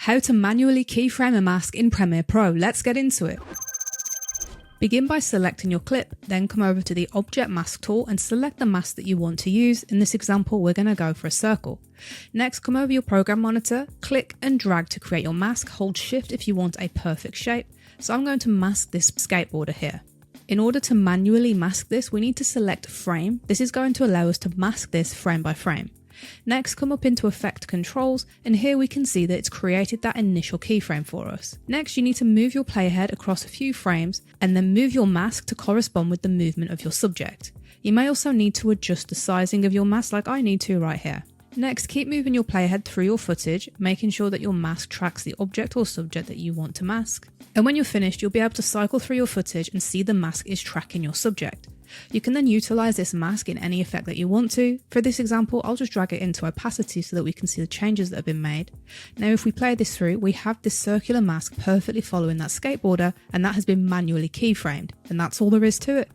How to manually keyframe a mask in Premiere Pro. Let's get into it. Begin by selecting your clip, then come over to the Object Mask tool and select the mask that you want to use. In this example, we're going to go for a circle. Next, come over your program monitor, click and drag to create your mask. Hold Shift if you want a perfect shape. So I'm going to mask this skateboarder here. In order to manually mask this, we need to select Frame. This is going to allow us to mask this frame by frame. Next, come up into Effect Controls, and here we can see that it's created that initial keyframe for us. Next, you need to move your playhead across a few frames, and then move your mask to correspond with the movement of your subject. You may also need to adjust the sizing of your mask like I need to right here. Next, keep moving your playhead through your footage, making sure that your mask tracks the object or subject that you want to mask. And when you're finished, you'll be able to cycle through your footage and see the mask is tracking your subject. You can then utilize this mask in any effect that you want to. For this example, I'll just drag it into opacity so that we can see the changes that have been made. Now, if we play this through, we have this circular mask perfectly following that skateboarder, and that has been manually keyframed. And that's all there is to it.